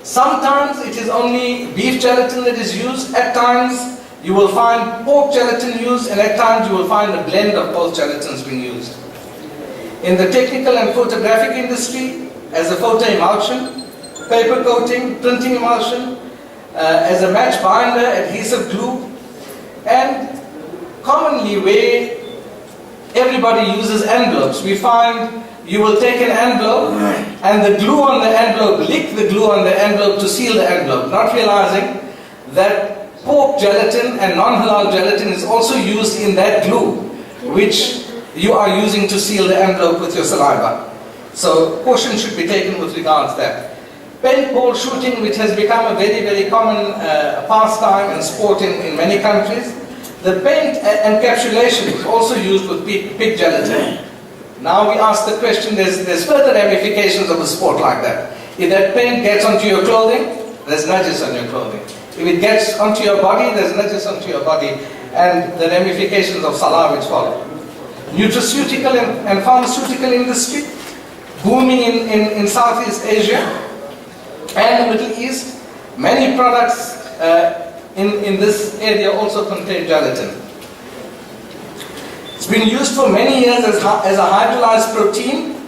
Sometimes it is only beef gelatin that is used. At times you will find pork gelatin used, and at times you will find a blend of both gelatins being used. In the technical and photographic industry, as a photo emulsion, paper coating, printing emulsion, as a match binder, adhesive glue, and commonly where everybody uses envelopes, we find you will take an envelope and the glue on the envelope, lick the glue on the envelope to seal the envelope, not realizing that pork gelatin and non-halal gelatin is also used in that glue, which you are using to seal the envelope with your saliva. So caution should be taken with regards to that. Paintball shooting, which has become a very, very common pastime and sport in many countries. The paint encapsulation is also used with pig gelatin. Now we ask the question, there's further ramifications of a sport like that. If that paint gets onto your clothing, there's najis on your clothing. If it gets onto your body, there's najis onto your body, and the ramifications of salah which follow. Nutraceutical and pharmaceutical industry, booming in Southeast Asia and the Middle East. Many products in this area also contain gelatin. It's been used for many years as a hydrolyzed protein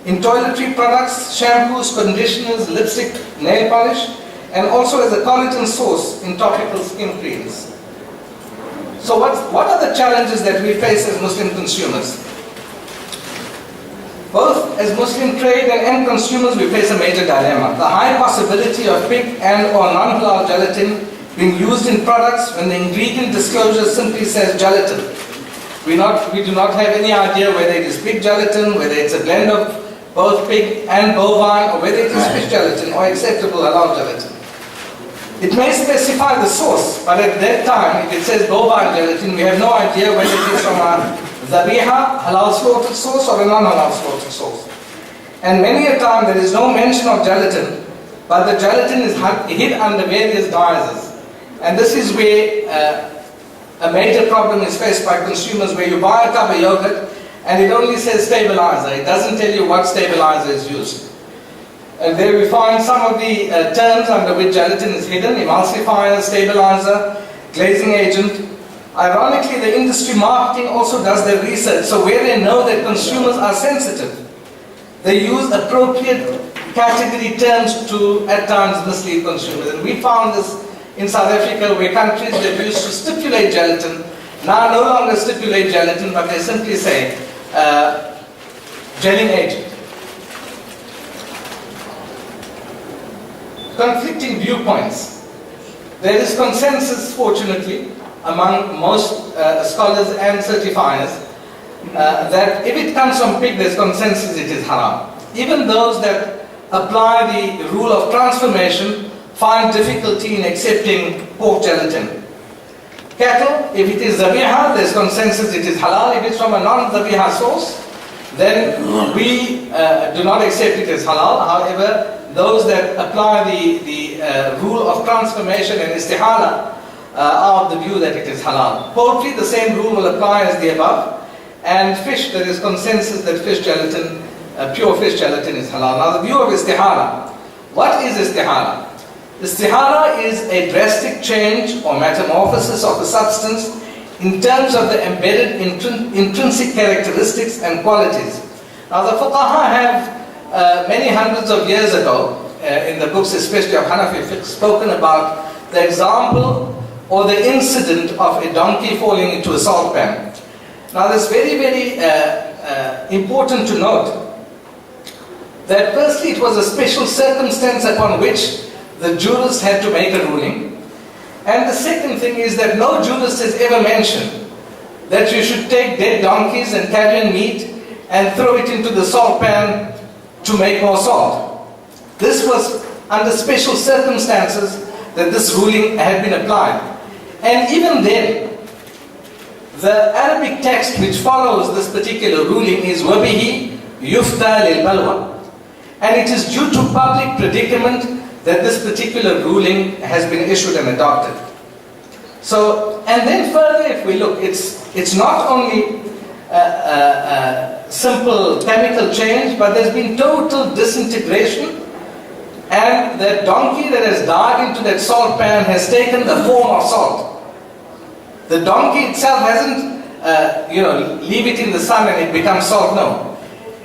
in toiletry products, shampoos, conditioners, lipstick, nail polish, and also as a collagen source in topical skin creams. So what are the challenges that we face as Muslim consumers? Both as Muslim trade and end consumers, we face a major dilemma. The high possibility of pig and or non-halal gelatin being used in products when the ingredient disclosure simply says gelatin. We do not have any idea whether it is pig gelatin, whether it's a blend of both pig and bovine, or whether it is fish gelatin or acceptable halal gelatin. It may specify the source, but at that time, if it says bovine gelatin, we have no idea whether it is from a zabiha, halal slaughtered source, or a non-halal slaughtered source. And many a time there is no mention of gelatin, but the gelatin is hid under various guises. And this is where a major problem is faced by consumers, where you buy a tub of yogurt and it only says stabilizer. It doesn't tell you what stabilizer is used. And there we find some of the terms under which gelatin is hidden: emulsifier, stabilizer, glazing agent. Ironically, the industry marketing also does their research, so where they know that consumers are sensitive, they use appropriate category terms to at times mislead consumers. And we found this in South Africa, where countries that used to stipulate gelatin now no longer stipulate gelatin, but they simply say gelling agent. Conflicting viewpoints. There is consensus, fortunately, among most scholars and certifiers that if it comes from pig, there's consensus it is haram. Even those that apply the rule of transformation find difficulty in accepting pork gelatin. Cattle, if it is zabiha, there's consensus it is halal. If it's from a non-zabiha source, then we do not accept it as halal. However, those that apply the rule of transformation and istihala are of the view that it is halal. Poultry, the same rule will apply as the above. And fish, there is consensus that fish gelatin, pure fish gelatin is halal. Now the view of istihala. What is istihala? Istihala is a drastic change or metamorphosis of a substance in terms of the embedded intrinsic characteristics and qualities. Now the fuqaha have many hundreds of years ago, in the books especially of Hanafi fiqh, spoken about the example or the incident of a donkey falling into a salt pan. Now it's very, very important to note that firstly it was a special circumstance upon which the jurist had to make a ruling. And the second thing is that no jurist has ever mentioned that you should take dead donkeys and carrion meat and throw it into the salt pan to make more salt. This was under special circumstances that this ruling had been applied. And even then, the Arabic text which follows this particular ruling is وَبِهِ يُفْتَى لِلْبَلْوَى. And it is due to public predicament that this particular ruling has been issued and adopted. So, and then further if we look, it's not only simple chemical change, but there's been total disintegration and the donkey that has died into that salt pan has taken the form of salt. The donkey itself hasn't, leave it in the sun and it becomes salt. No.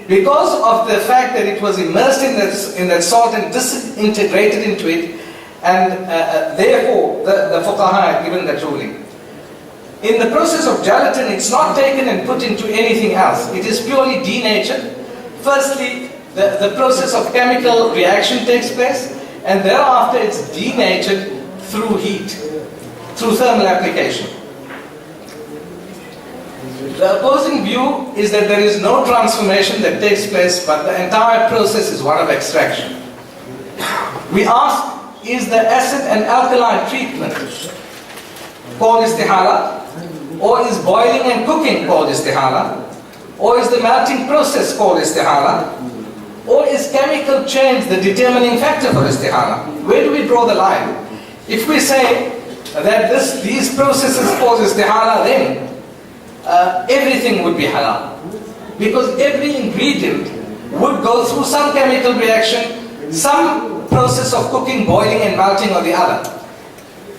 Because of the fact that it was immersed in that salt and disintegrated into it, and therefore the fuqaha have given that ruling. In the process of gelatin, it's not taken and put into anything else. It is purely denatured. Firstly, the process of chemical reaction takes place, and thereafter it's denatured through heat, through thermal application. The opposing view is that there is no transformation that takes place, but the entire process is one of extraction. We ask, is the acid and alkaline treatment called istihala? Or is boiling and cooking called istihala? Or is the melting process called istihala? Or is chemical change the determining factor for istihala? Where do we draw the line? If we say that these processes cause istihala, then everything would be halal. Because every ingredient would go through some chemical reaction, some process of cooking, boiling and melting or the other.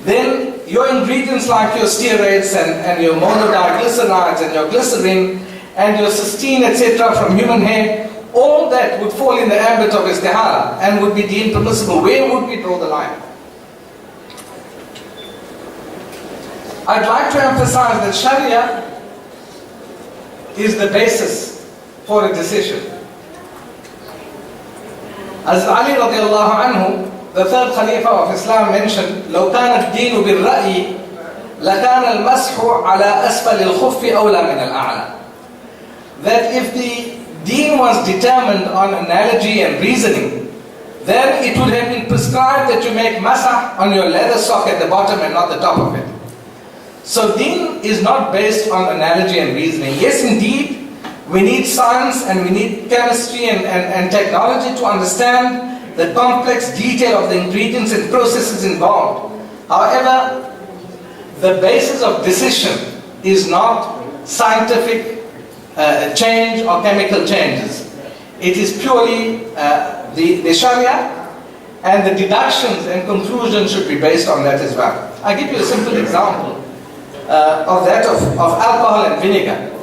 Then your ingredients like your stearates and your monodiglycerides and your glycerin and your cysteine, etc. from human hair, all that would fall in the ambit of istihala and would be deemed permissible. Where would we draw the line? I'd like to emphasize that Sharia is the basis for a decision. As Ali radiallahu anhu, the third Khalifa of Islam, mentioned, لو كان الدين بالرأي لكان المسح على أسفل الخف أولى من الأعلى. That if the deen was determined on analogy and reasoning, then it would have been prescribed that you make masah on your leather sock at the bottom and not the top of it. So deen is not based on analogy and reasoning. Yes, indeed, we need science and we need chemistry and technology to understand the complex detail of the ingredients and processes involved. However, the basis of decision is not scientific change or chemical changes. It is purely the Sharia, and the deductions and conclusions should be based on that as well. I'll give you a simple example of that of alcohol and vinegar.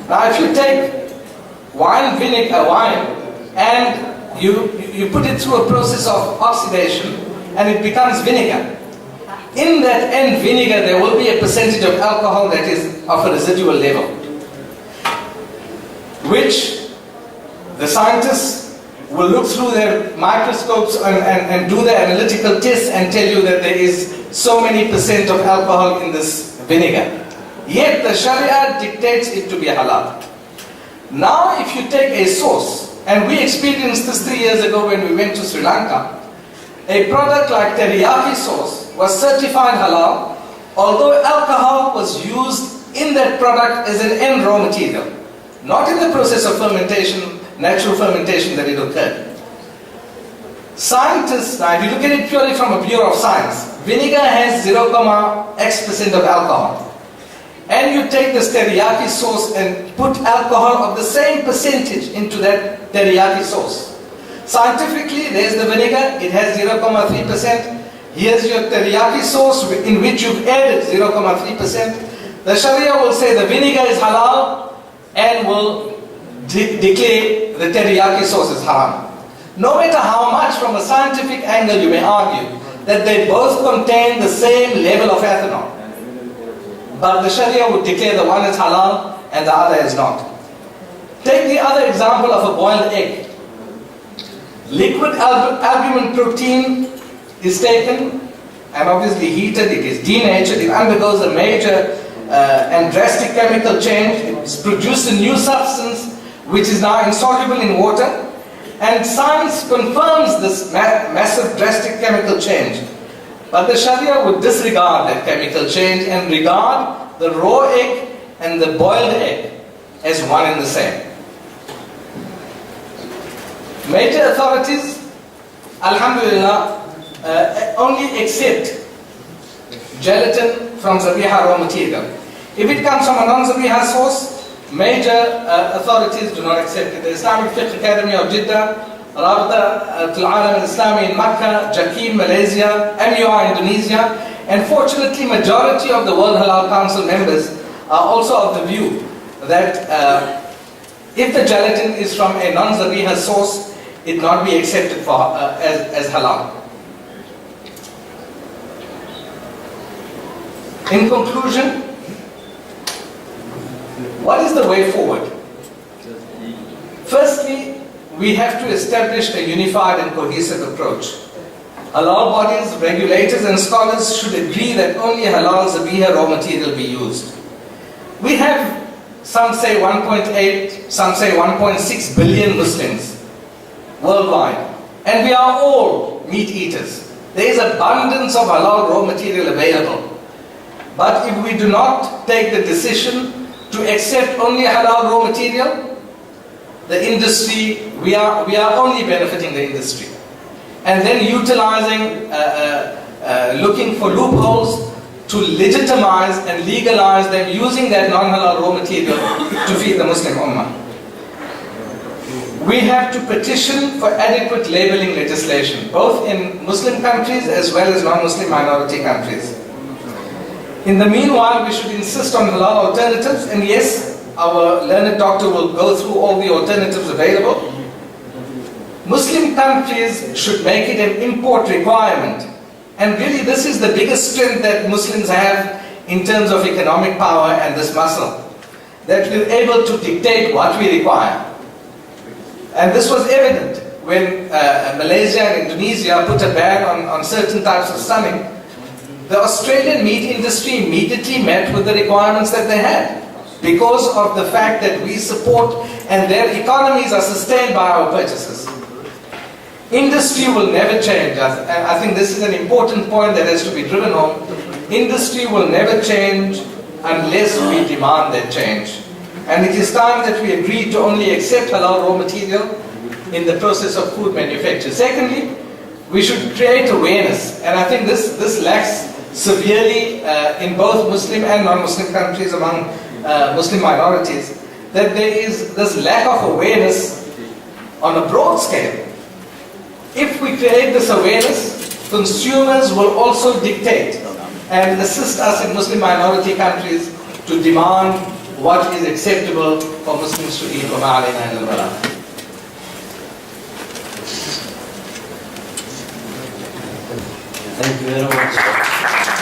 Now if you take wine and you put it through a process of oxidation and it becomes vinegar, in that end vinegar there will be a percentage of alcohol that is of a residual level, which the scientists will look through their microscopes and do the analytical tests and tell you that there is so many percent of alcohol in this vinegar. Yet the Sharia dictates it to be halal. Now if you take a sauce, and we experienced this 3 years ago when we went to Sri Lanka, a product like teriyaki sauce was certified halal, although alcohol was used in that product as an end raw material, not in the process of fermentation, natural fermentation that it occurred. Scientists, now if you look at it purely from a Bureau of Science, vinegar has 0.x% of alcohol. And you take this teriyaki sauce and put alcohol of the same percentage into that teriyaki sauce. Scientifically, there's the vinegar, it has 0.3%. Here's your teriyaki sauce in which you've added 0.3%. The Sharia will say the vinegar is halal and will declare the teriyaki sauce is haram. No matter how much from a scientific angle you may argue that they both contain the same level of ethanol, but the Sharia would declare the one is halal and the other is not. Take the other example of a boiled egg. Liquid albumin protein is taken and obviously heated, it is denatured, it undergoes a major and drastic chemical change, it's produced a new substance which is now insoluble in water, and science confirms this massive drastic chemical change. But the Sharia would disregard that chemical change and regard the raw egg and the boiled egg as one and the same. Major authorities, alhamdulillah, only accept gelatin from zabiha raw material. If it comes from a non-zabiha source, major authorities do not accept it. The Islamic Fiqh Academy of Jeddah Rabita al-Alam al-Islami in Makkah, JAKIM Malaysia, MUI Indonesia, and fortunately majority of the World Halal Council members are also of the view that if the gelatin is from a non-zabiha source, it not be accepted for as halal. In conclusion, what is the way forward? Firstly, we have to establish a unified and cohesive approach. Halal bodies, regulators and scholars should agree that only halal zabiha raw material be used. We have, some say 1.8, some say 1.6 billion Muslims worldwide, and we are all meat eaters. There is abundance of halal raw material available. But if we do not take the decision to accept only halal raw material, the industry, we are only benefiting the industry. And then utilizing, looking for loopholes to legitimize and legalize them using that non-halal raw material to feed the Muslim Ummah. We have to petition for adequate labeling legislation, both in Muslim countries as well as non-Muslim minority countries. In the meanwhile, we should insist on halal alternatives, and yes, our learned doctor will go through all the alternatives available. Muslim countries should make it an import requirement, and really this is the biggest strength that Muslims have in terms of economic power and this muscle, that we're able to dictate what we require. And this was evident when Malaysia and Indonesia put a ban on certain types of stunning. The Australian meat industry immediately met with the requirements that they had because of the fact that we support and their economies are sustained by our purchases. Industry will never change. I think this is an important point that has to be driven home. Industry will never change unless we demand that change. And it is time that we agree to only accept halal raw material in the process of food manufacture. Secondly, we should create awareness, and I think this lacks severely in both Muslim and non-Muslim countries among Muslim minorities, that there is this lack of awareness on a broad scale. If we create this awareness, consumers will also dictate and assist us in Muslim minority countries to demand what is acceptable for Muslims to eat. Thank you very much.